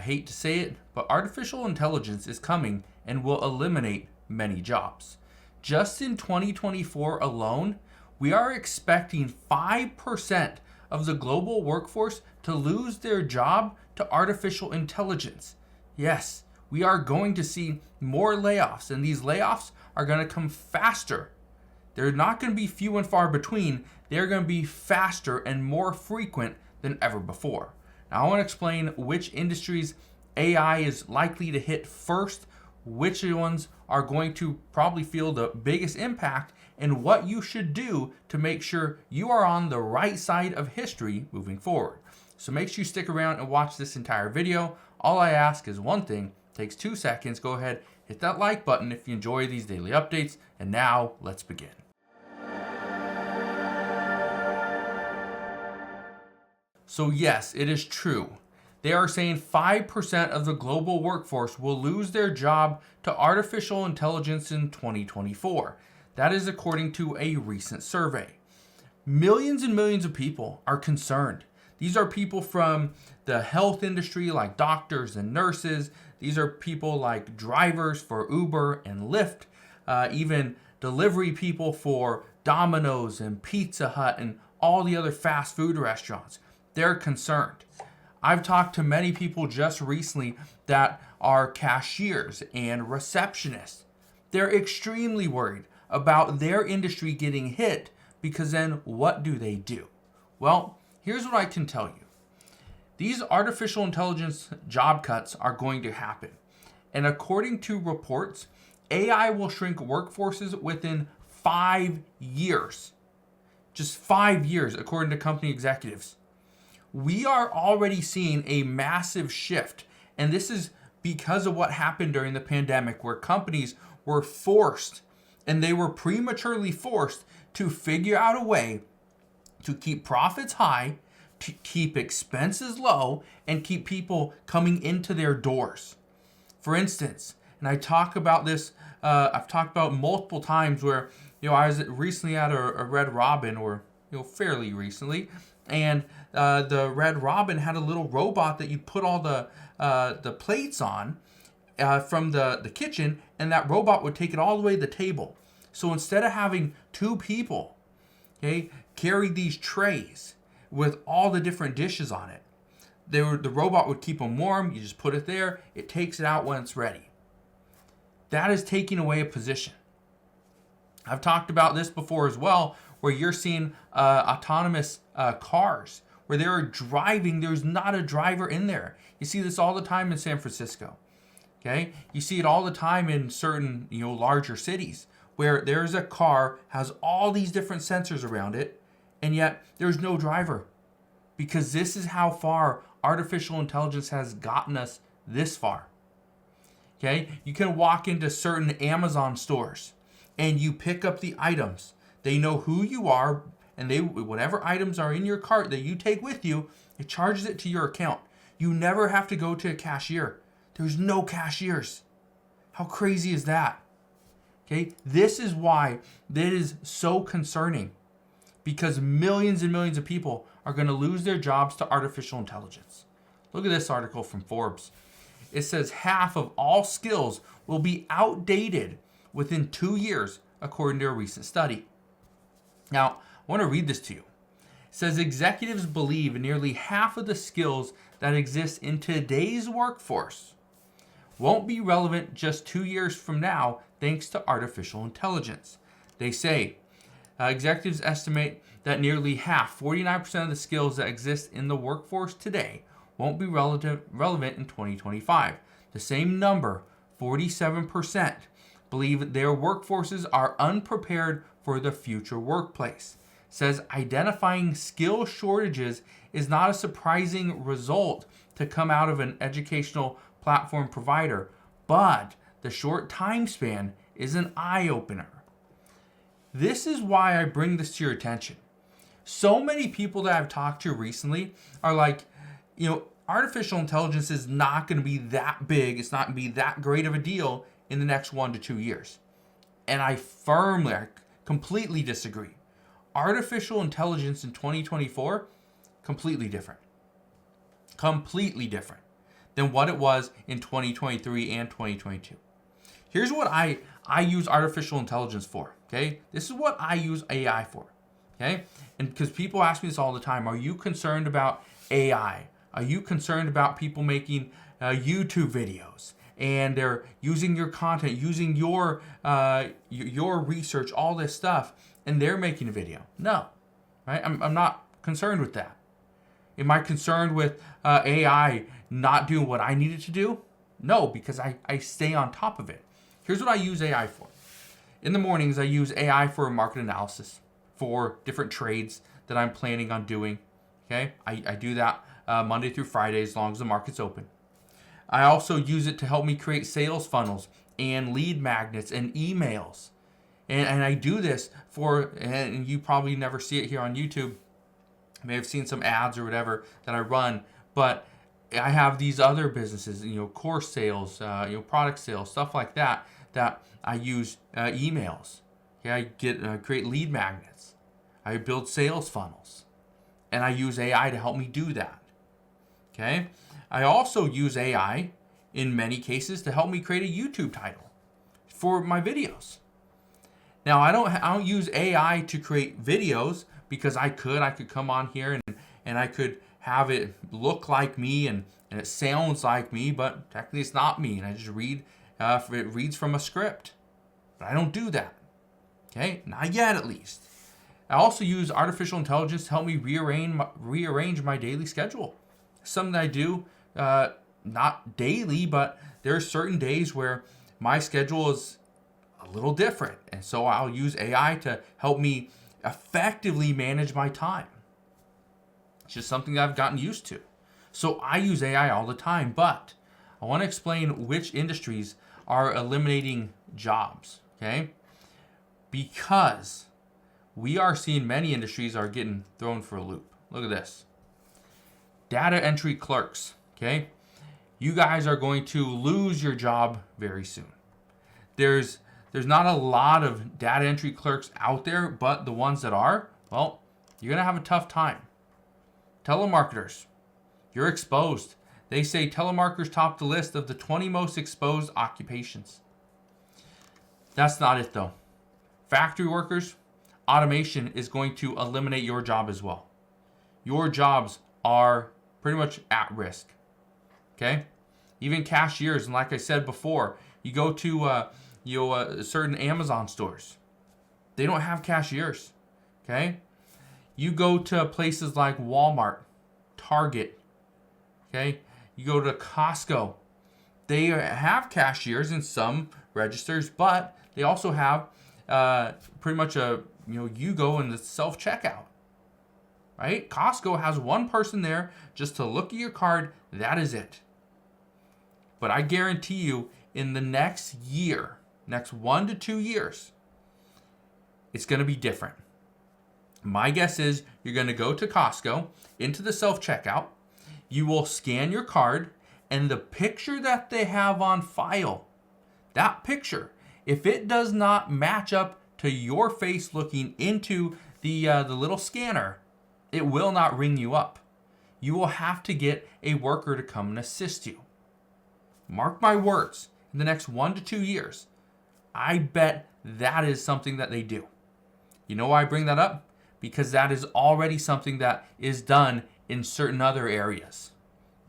hate to say it, but artificial intelligence is coming and will eliminate many jobs. Just in 2024 alone, we are expecting 5% of the global workforce to lose their job to artificial intelligence. Yes, we are going to see more layoffs, and these layoffs are going to come faster. They're not going to be few and far between. They're going to be faster and more frequent than ever before. Now, I want to explain which industries AI is likely to hit first, which ones are going to probably feel the biggest impact, and what you should do to make sure you are on the right side of history moving forward. So make sure you stick around and watch this entire video. All I ask is one thing, takes 2 seconds. Go ahead, hit that like button if you enjoy these daily updates. And now let's begin. So yes, it is true. They are saying 5% of the global workforce will lose their job to artificial intelligence in 2024. That is according to a recent survey. Millions and millions of people are concerned. These are people from the health industry like doctors and nurses. These are people like drivers for Uber and Lyft, even delivery people for Domino's and Pizza Hut and all the other fast food restaurants. They're concerned. I've talked to many people just recently that are cashiers and receptionists. They're extremely worried about their industry getting hit, because then what do? Well, here's what I can tell you. These artificial intelligence job cuts are going to happen. And according to reports, AI will shrink workforces within 5 years. Just 5 years, according to company executives. We are already seeing a massive shift, and this is because of what happened during the pandemic, where companies were forced, and they were prematurely forced to figure out a way to keep profits high, to keep expenses low, and keep people coming into their doors. For instance, and I talk about this, I've talked about multiple times where, I was recently at a Red Robin, or, fairly recently, and the Red Robin had a little robot that you put all the plates on from the kitchen, and that robot would take it all the way to the table. So instead of having 2 people, carry these trays with all the different dishes on it, the robot would keep them warm. You just put it there. It takes it out when it's ready. That is taking away a position. I've talked about this before as well, where you're seeing autonomous cars, where they're driving, there's not a driver in there. You see this all the time in San Francisco. You see it all the time in certain, larger cities, where there's a car, has all these different sensors around it, and yet there's no driver. Because this is how far artificial intelligence has gotten us this far. You can walk into certain Amazon stores and you pick up the items. They know who you are, and whatever items are in your cart that you take with you, it charges it to your account. You never have to go to a cashier. There's no cashiers. How crazy is that? This is why that is so concerning, because millions and millions of people are going to lose their jobs to artificial intelligence. Look at this article from Forbes. It says half of all skills will be outdated within 2 years, according to a recent study. Now, I want to read this to you. It says executives believe nearly half of the skills that exist in today's workforce won't be relevant just 2 years from now, thanks to artificial intelligence. They say executives estimate that nearly half, 49% of the skills that exist in the workforce today, won't be relevant in 2025. The same number, 47%, believe their workforces are unprepared for the future workplace. Says identifying skill shortages is not a surprising result to come out of an educational platform provider, but the short time span is an eye-opener. This is why I bring this to your attention. So many people that I've talked to recently are like, artificial intelligence is not going to be that big. It's not going to be that great of a deal in the next 1 to 2 years. And I completely disagree. Artificial intelligence in 2024, completely different. Completely different. than what it was in 2023 and 2022. Here's what I use artificial intelligence for, okay? This is what I use AI for, okay? And because people ask me this all the time, are you concerned about AI? Are you concerned about people making YouTube videos and they're using your content, using your research, all this stuff, and they're making a video? No, right? I'm not concerned with that. Am I concerned with AI not doing what I needed to do? No, because I stay on top of it. Here's what I use AI for. In the mornings, I use AI for market analysis for different trades that I'm planning on doing. Okay, I do that Monday through Friday as long as the market's open. I also use it to help me create sales funnels and lead magnets and emails. And I do this for, and you probably never see it here on YouTube. You may have seen some ads or whatever that I run, but I have these other businesses, course sales, product sales, stuff like that I use emails. Okay, I create lead magnets. I build sales funnels, and I use AI to help me do that. Okay, I also use AI in many cases to help me create a YouTube title for my videos. Now I don't use AI to create videos because I could come on here and I could have it look like me and it sounds like me, but technically it's not me, and I just read. It reads from a script, but I don't do that. Okay, not yet at least. I also use artificial intelligence to help me rearrange my daily schedule. Something that I do not daily, but there are certain days where my schedule is a little different, and so I'll use AI to help me effectively manage my time. It's just something that I've gotten used to. So I use AI all the time, but I want to explain which industries are eliminating jobs, okay? Because we are seeing many industries are getting thrown for a loop. Look at this. Data entry clerks, okay? You guys are going to lose your job very soon. There's not a lot of data entry clerks out there, but the ones that are, well, you're going to have a tough time. Telemarketers, you're exposed. They say telemarketers top the list of the 20 most exposed occupations. That's not it though. Factory workers, automation is going to eliminate your job as well. Your jobs are pretty much at risk. Okay? Even cashiers, and like I said before, you go to certain Amazon stores. They don't have cashiers. Okay? You go to places like Walmart, Target, okay? You go to Costco. They have cashiers in some registers, but they also have pretty much you go in the self-checkout, right? Costco has one person there just to look at your card. That is it. But I guarantee you in the next 1 to 2 years, it's going to be different. My guess is you're going to go to Costco, into the self-checkout, you will scan your card, and the picture that they have on file, that picture, if it does not match up to your face looking into the little scanner, it will not ring you up. You will have to get a worker to come and assist you. Mark my words, in the next 1 to 2 years, I bet that is something that they do. You know why I bring that up? Because that is already something that is done in certain other areas.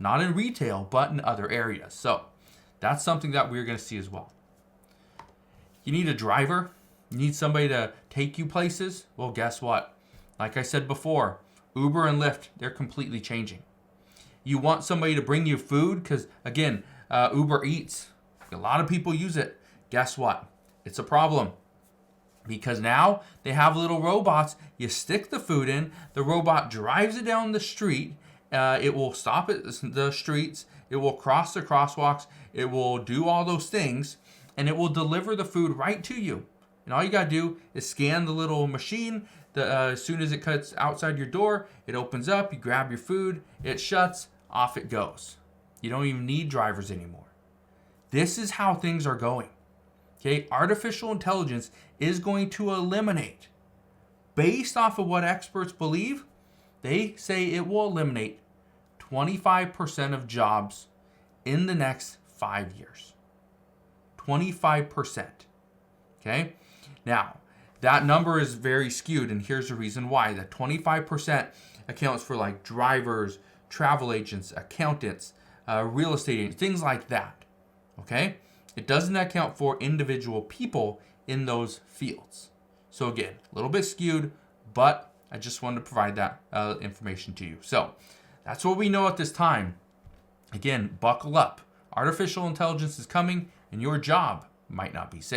Not in retail, but in other areas. So that's something that we're going to see as well. You need a driver. You need somebody to take you places. Well, guess what? Like I said before, Uber and Lyft, they're completely changing. You want somebody to bring you food because, again, Uber Eats, a lot of people use it. Guess what? It's a problem. Because now they have little robots. You stick the food in, the robot drives it down the street. It will stop at the streets. It will cross the crosswalks. It will do all those things, and it will deliver the food right to you. And all you gotta do is scan the little machine. As soon as it cuts outside your door, it opens up. You grab your food. It shuts. Off it goes. You don't even need drivers anymore. This is how things are going. Okay, artificial intelligence is going to eliminate, based off of what experts believe, they say it will eliminate 25% of jobs in the next 5 years. 25%. Okay? Now, that number is very skewed, and here's the reason why. That 25% accounts for like drivers, travel agents, accountants, real estate agents, things like that. Okay? It doesn't account for individual people in those fields. So again, a little bit skewed, but I just wanted to provide that information to you. So that's what we know at this time. Again, buckle up. Artificial intelligence is coming, and your job might not be safe.